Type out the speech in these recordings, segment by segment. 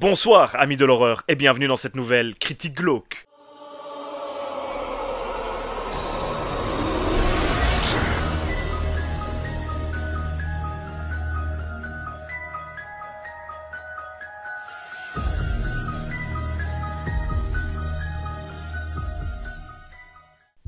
Bonsoir, amis de l'horreur, et bienvenue dans cette nouvelle critique glauque.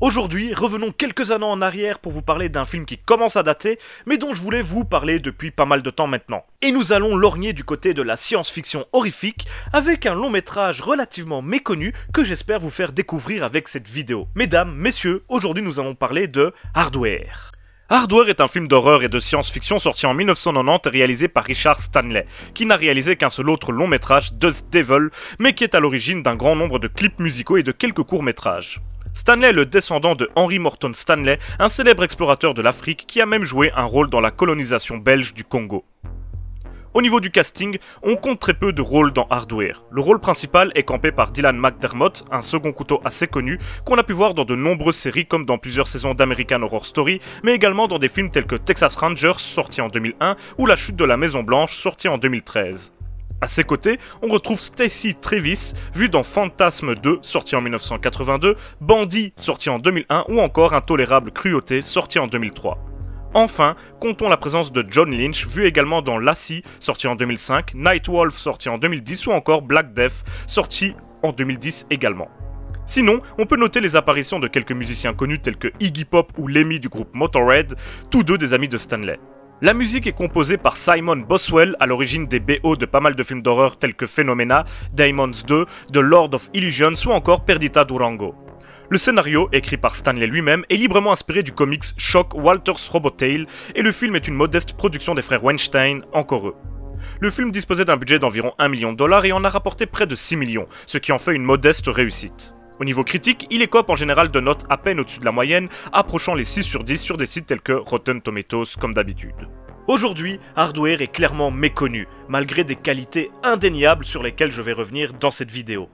Aujourd'hui, revenons quelques années en arrière pour vous parler d'un film qui commence à dater, mais dont je voulais vous parler depuis pas mal de temps maintenant. Et nous allons lorgner du côté de la science-fiction horrifique, avec un long métrage relativement méconnu que j'espère vous faire découvrir avec cette vidéo. Mesdames, messieurs, aujourd'hui nous allons parler de Hardware. Hardware est un film d'horreur et de science-fiction sorti en 1990 et réalisé par Richard Stanley, qui n'a réalisé qu'un seul autre long métrage, The Devil, mais qui est à l'origine d'un grand nombre de clips musicaux et de quelques courts-métrages. Stanley est le descendant de Henry Morton Stanley, un célèbre explorateur de l'Afrique qui a même joué un rôle dans la colonisation belge du Congo. Au niveau du casting, on compte très peu de rôles dans Hardware. Le rôle principal est campé par Dylan McDermott, un second couteau assez connu, qu'on a pu voir dans de nombreuses séries comme dans plusieurs saisons d'American Horror Story, mais également dans des films tels que Texas Rangers, sorti en 2001, ou La Chute de la Maison Blanche, sorti en 2013. À ses côtés, on retrouve Stacey Trevis, vue dans Fantasme 2, sorti en 1982, Bandit, sorti en 2001, ou encore Intolérable Cruauté, sorti en 2003. Enfin, comptons la présence de John Lynch, vu également dans Lassie, sorti en 2005, Nightwolf, sorti en 2010, ou encore Black Death, sorti en 2010 également. Sinon, on peut noter les apparitions de quelques musiciens connus tels que Iggy Pop ou Lemmy du groupe Motorhead, tous deux des amis de Stanley. La musique est composée par Simon Boswell, à l'origine des BO de pas mal de films d'horreur tels que Phenomena, Demons 2, The Lord of Illusions ou encore Perdita Durango. Le scénario, écrit par Stanley lui-même, est librement inspiré du comics Shock Walter's Robotale et le film est une modeste production des frères Weinstein, encore eux. Le film disposait d'un budget d'environ $1 million et en a rapporté près de 6 millions, ce qui en fait une modeste réussite. Au niveau critique, il écope en général de notes à peine au-dessus de la moyenne, approchant les 6 sur 10 sur des sites tels que Rotten Tomatoes comme d'habitude. Aujourd'hui, Hardware est clairement méconnu, malgré des qualités indéniables sur lesquelles je vais revenir dans cette vidéo.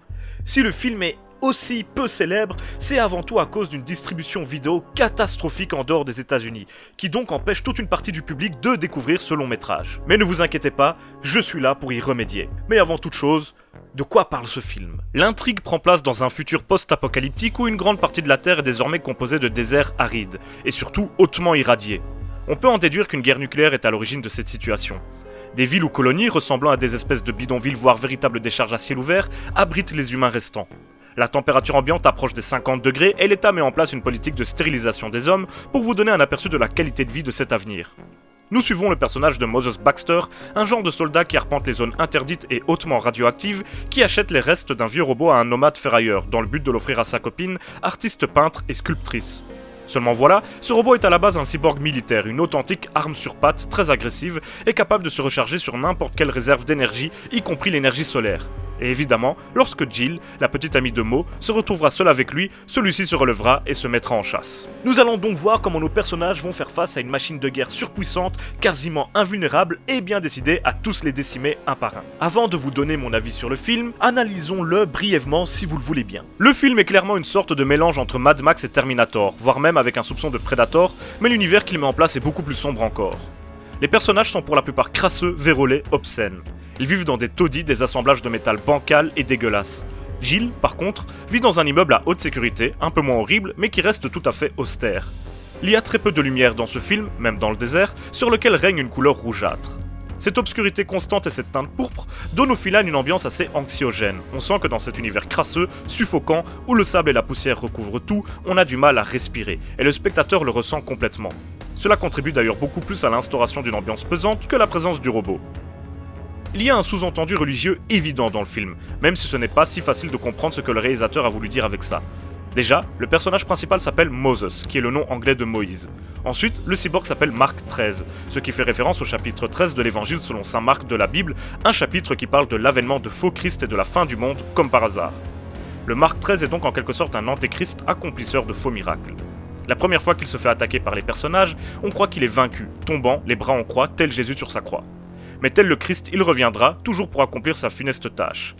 Si le film est aussi peu célèbre, c'est avant tout à cause d'une distribution vidéo catastrophique en dehors des États-Unis, qui donc empêche toute une partie du public de découvrir ce long métrage. Mais ne vous inquiétez pas, je suis là pour y remédier. Mais avant toute chose, de quoi parle ce film? L'intrigue prend place dans un futur post-apocalyptique où une grande partie de la Terre est désormais composée de déserts arides, et surtout hautement irradiés. On peut en déduire qu'une guerre nucléaire est à l'origine de cette situation. Des villes ou colonies, ressemblant à des espèces de bidonvilles voire véritables décharges à ciel ouvert, abritent les humains restants. La température ambiante approche des 50 degrés et l'État met en place une politique de stérilisation des hommes pour vous donner un aperçu de la qualité de vie de cet avenir. Nous suivons le personnage de Moses Baxter, un genre de soldat qui arpente les zones interdites et hautement radioactives, qui achète les restes d'un vieux robot à un nomade ferrailleur, dans le but de l'offrir à sa copine, artiste peintre et sculptrice. Seulement voilà, ce robot est à la base un cyborg militaire, une authentique arme sur pattes très agressive et capable de se recharger sur n'importe quelle réserve d'énergie, y compris l'énergie solaire. Et évidemment, lorsque Jill, la petite amie de Mo, se retrouvera seule avec lui, celui-ci se relèvera et se mettra en chasse. Nous allons donc voir comment nos personnages vont faire face à une machine de guerre surpuissante, quasiment invulnérable et bien décidée à tous les décimer un par un. Avant de vous donner mon avis sur le film, analysons-le brièvement si vous le voulez bien. Le film est clairement une sorte de mélange entre Mad Max et Terminator, voire même avec un soupçon de Predator, mais l'univers qu'il met en place est beaucoup plus sombre encore. Les personnages sont pour la plupart crasseux, vérolés, obscènes. Ils vivent dans des taudis, des assemblages de métal bancal et dégueulasses. Jill, par contre, vit dans un immeuble à haute sécurité, un peu moins horrible, mais qui reste tout à fait austère. Il y a très peu de lumière dans ce film, même dans le désert, sur lequel règne une couleur rougeâtre. Cette obscurité constante et cette teinte pourpre donnent au film une ambiance assez anxiogène. On sent que dans cet univers crasseux, suffocant, où le sable et la poussière recouvrent tout, on a du mal à respirer, et le spectateur le ressent complètement. Cela contribue d'ailleurs beaucoup plus à l'instauration d'une ambiance pesante que la présence du robot. Il y a un sous-entendu religieux évident dans le film, même si ce n'est pas si facile de comprendre ce que le réalisateur a voulu dire avec ça. Déjà, le personnage principal s'appelle Moses, qui est le nom anglais de Moïse. Ensuite, le cyborg s'appelle Marc XIII, ce qui fait référence au chapitre 13 de l'évangile selon saint Marc de la Bible, un chapitre qui parle de l'avènement de faux Christ et de la fin du monde, comme par hasard. Le Marc XIII est donc en quelque sorte un antéchrist accomplisseur de faux miracles. La première fois qu'il se fait attaquer par les personnages, on croit qu'il est vaincu, tombant, les bras en croix, tel Jésus sur sa croix. Mais tel le Christ, il reviendra, toujours pour accomplir sa funeste tâche.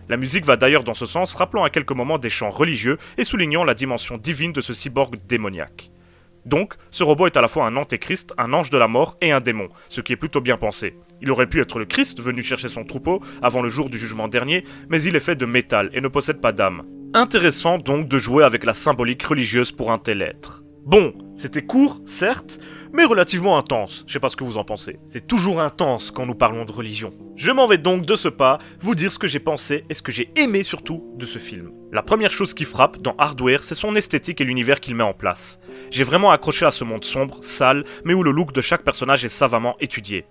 La musique va d'ailleurs dans ce sens, rappelant à quelques moments des chants religieux et soulignant la dimension divine de ce cyborg démoniaque. Donc, ce robot est à la fois un antéchrist, un ange de la mort et un démon, ce qui est plutôt bien pensé. Il aurait pu être le Christ venu chercher son troupeau avant le jour du jugement dernier, mais il est fait de métal et ne possède pas d'âme. Intéressant donc de jouer avec la symbolique religieuse pour un tel être. Bon, c'était court, certes, mais relativement intense, je sais pas ce que vous en pensez. C'est toujours intense quand nous parlons de religion. Je m'en vais donc de ce pas vous dire ce que j'ai pensé et ce que j'ai aimé surtout de ce film. La première chose qui frappe dans Hardware, c'est son esthétique et l'univers qu'il met en place. J'ai vraiment accroché à ce monde sombre, sale, mais où le look de chaque personnage est savamment étudié.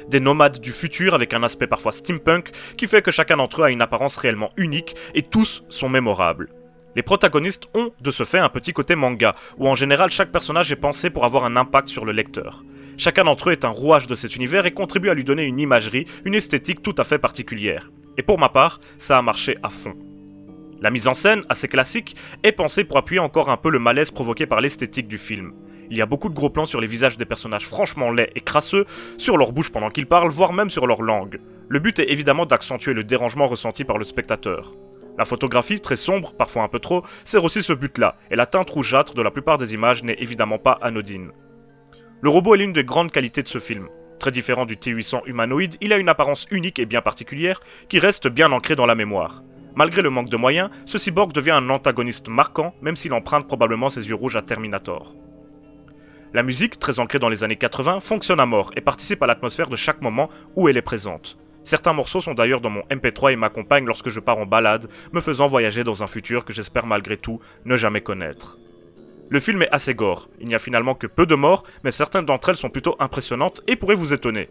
Des nomades du futur avec un aspect parfois steampunk qui fait que chacun d'entre eux a une apparence réellement unique et tous sont mémorables. Les protagonistes ont, de ce fait, un petit côté manga, où en général chaque personnage est pensé pour avoir un impact sur le lecteur. Chacun d'entre eux est un rouage de cet univers et contribue à lui donner une imagerie, une esthétique tout à fait particulière. Et pour ma part, ça a marché à fond. La mise en scène, assez classique, est pensée pour appuyer encore un peu le malaise provoqué par l'esthétique du film. Il y a beaucoup de gros plans sur les visages des personnages franchement laids et crasseux, sur leur bouche pendant qu'ils parlent, voire même sur leur langue. Le but est évidemment d'accentuer le dérangement ressenti par le spectateur. La photographie, très sombre, parfois un peu trop, sert aussi ce but-là, et la teinte rougeâtre de la plupart des images n'est évidemment pas anodine. Le robot est l'une des grandes qualités de ce film. Très différent du T-800 humanoïde, il a une apparence unique et bien particulière, qui reste bien ancrée dans la mémoire. Malgré le manque de moyens, ce cyborg devient un antagoniste marquant, même s'il emprunte probablement ses yeux rouges à Terminator. La musique, très ancrée dans les années 80, fonctionne à mort et participe à l'atmosphère de chaque moment où elle est présente. Certains morceaux sont d'ailleurs dans mon MP3 et m'accompagnent lorsque je pars en balade, me faisant voyager dans un futur que j'espère malgré tout ne jamais connaître. Le film est assez gore, il n'y a finalement que peu de morts, mais certaines d'entre elles sont plutôt impressionnantes et pourraient vous étonner.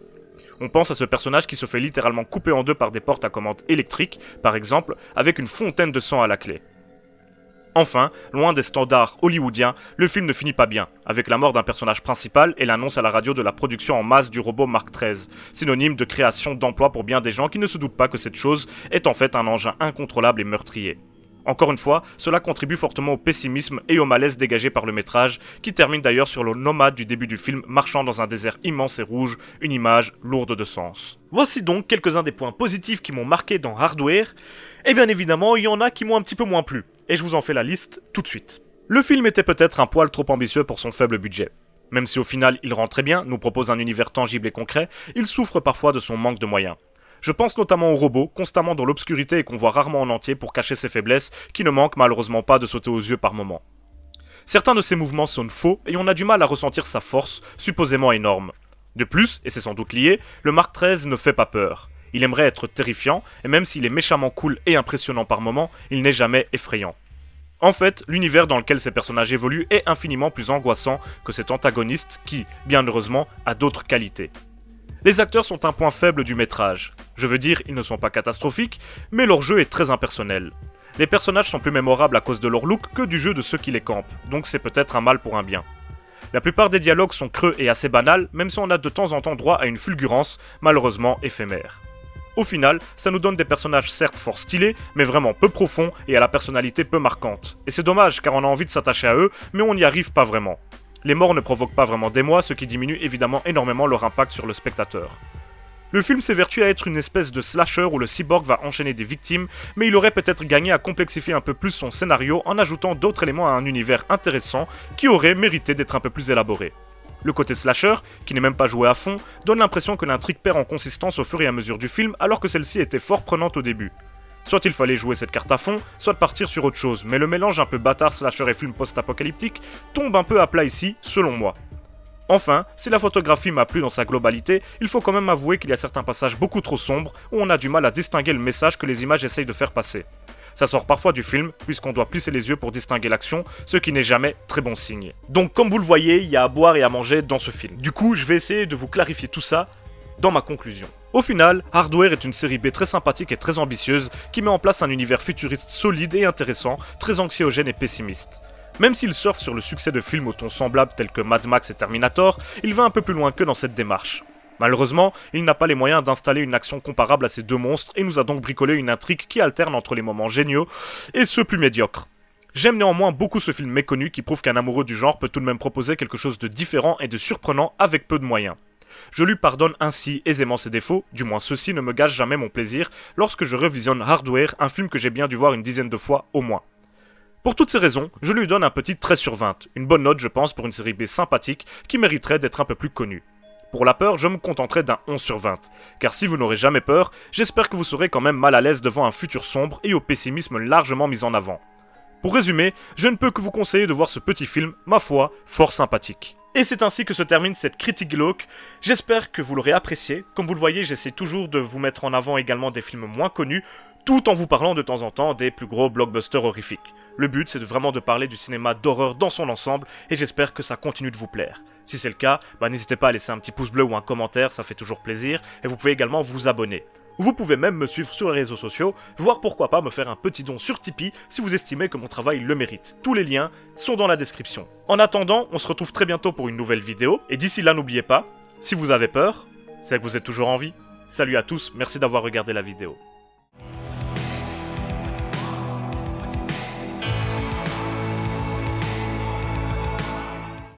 On pense à ce personnage qui se fait littéralement couper en deux par des portes à commande électrique, par exemple, avec une fontaine de sang à la clé. Enfin, loin des standards hollywoodiens, le film ne finit pas bien, avec la mort d'un personnage principal et l'annonce à la radio de la production en masse du robot Mark XIII, synonyme de création d'emplois pour bien des gens qui ne se doutent pas que cette chose est en fait un engin incontrôlable et meurtrier. Encore une fois, cela contribue fortement au pessimisme et au malaise dégagé par le métrage, qui termine d'ailleurs sur le nomade du début du film marchant dans un désert immense et rouge, une image lourde de sens. Voici donc quelques-uns des points positifs qui m'ont marqué dans Hardware, et bien évidemment il y en a qui m'ont un petit peu moins plu, et je vous en fais la liste tout de suite. Le film était peut-être un poil trop ambitieux pour son faible budget. Même si au final il rend très bien, nous propose un univers tangible et concret, il souffre parfois de son manque de moyens. Je pense notamment au robot, constamment dans l'obscurité et qu'on voit rarement en entier pour cacher ses faiblesses, qui ne manquent malheureusement pas de sauter aux yeux par moments. Certains de ses mouvements sonnent faux et on a du mal à ressentir sa force, supposément énorme. De plus, et c'est sans doute lié, le Mark XIII ne fait pas peur. Il aimerait être terrifiant, et même s'il est méchamment cool et impressionnant par moments, il n'est jamais effrayant. En fait, l'univers dans lequel ces personnages évoluent est infiniment plus angoissant que cet antagoniste qui, bien heureusement, a d'autres qualités. Les acteurs sont un point faible du métrage. Je veux dire, ils ne sont pas catastrophiques, mais leur jeu est très impersonnel. Les personnages sont plus mémorables à cause de leur look que du jeu de ceux qui les campent, donc c'est peut-être un mal pour un bien. La plupart des dialogues sont creux et assez banals, même si on a de temps en temps droit à une fulgurance, malheureusement éphémère. Au final, ça nous donne des personnages certes fort stylés, mais vraiment peu profonds et à la personnalité peu marquante. Et c'est dommage car on a envie de s'attacher à eux, mais on n'y arrive pas vraiment. Les morts ne provoquent pas vraiment d'émoi, ce qui diminue évidemment énormément leur impact sur le spectateur. Le film s'évertue à être une espèce de slasher où le cyborg va enchaîner des victimes, mais il aurait peut-être gagné à complexifier un peu plus son scénario en ajoutant d'autres éléments à un univers intéressant qui aurait mérité d'être un peu plus élaboré. Le côté slasher, qui n'est même pas joué à fond, donne l'impression que l'intrigue perd en consistance au fur et à mesure du film alors que celle-ci était fort prenante au début. Soit il fallait jouer cette carte à fond, soit partir sur autre chose, mais le mélange un peu bâtard slasher et film post-apocalyptique tombe un peu à plat ici, selon moi. Enfin, si la photographie m'a plu dans sa globalité, il faut quand même avouer qu'il y a certains passages beaucoup trop sombres où on a du mal à distinguer le message que les images essayent de faire passer. Ça sort parfois du film, puisqu'on doit plisser les yeux pour distinguer l'action, ce qui n'est jamais très bon signe. Donc comme vous le voyez, il y a à boire et à manger dans ce film. Du coup, je vais essayer de vous clarifier tout ça dans ma conclusion. Au final, Hardware est une série B très sympathique et très ambitieuse qui met en place un univers futuriste solide et intéressant, très anxiogène et pessimiste. Même s'il surfe sur le succès de films au ton semblable tels que Mad Max et Terminator, il va un peu plus loin que dans cette démarche. Malheureusement, il n'a pas les moyens d'installer une action comparable à ces deux monstres et nous a donc bricolé une intrigue qui alterne entre les moments géniaux et ceux plus médiocres. J'aime néanmoins beaucoup ce film méconnu qui prouve qu'un amoureux du genre peut tout de même proposer quelque chose de différent et de surprenant avec peu de moyens. Je lui pardonne ainsi aisément ses défauts, du moins ceux-ci ne me gâchent jamais mon plaisir lorsque je revisionne Hardware, un film que j'ai bien dû voir une dizaine de fois au moins. Pour toutes ces raisons, je lui donne un petit 13 sur 20, une bonne note je pense pour une série B sympathique qui mériterait d'être un peu plus connue. Pour la peur, je me contenterai d'un 11 sur 20, car si vous n'aurez jamais peur, j'espère que vous serez quand même mal à l'aise devant un futur sombre et au pessimisme largement mis en avant. Pour résumer, je ne peux que vous conseiller de voir ce petit film, ma foi, fort sympathique. Et c'est ainsi que se termine cette critique glauque. J'espère que vous l'aurez apprécié. Comme vous le voyez, j'essaie toujours de vous mettre en avant également des films moins connus, tout en vous parlant de temps en temps des plus gros blockbusters horrifiques. Le but, c'est vraiment de parler du cinéma d'horreur dans son ensemble, et j'espère que ça continue de vous plaire. Si c'est le cas, n'hésitez pas à laisser un petit pouce bleu ou un commentaire, ça fait toujours plaisir, et vous pouvez également vous abonner. Vous pouvez même me suivre sur les réseaux sociaux, voire pourquoi pas me faire un petit don sur Tipeee si vous estimez que mon travail le mérite. Tous les liens sont dans la description. En attendant, on se retrouve très bientôt pour une nouvelle vidéo, et d'ici là n'oubliez pas, si vous avez peur, c'est que vous êtes toujours en vie. Salut à tous, merci d'avoir regardé la vidéo.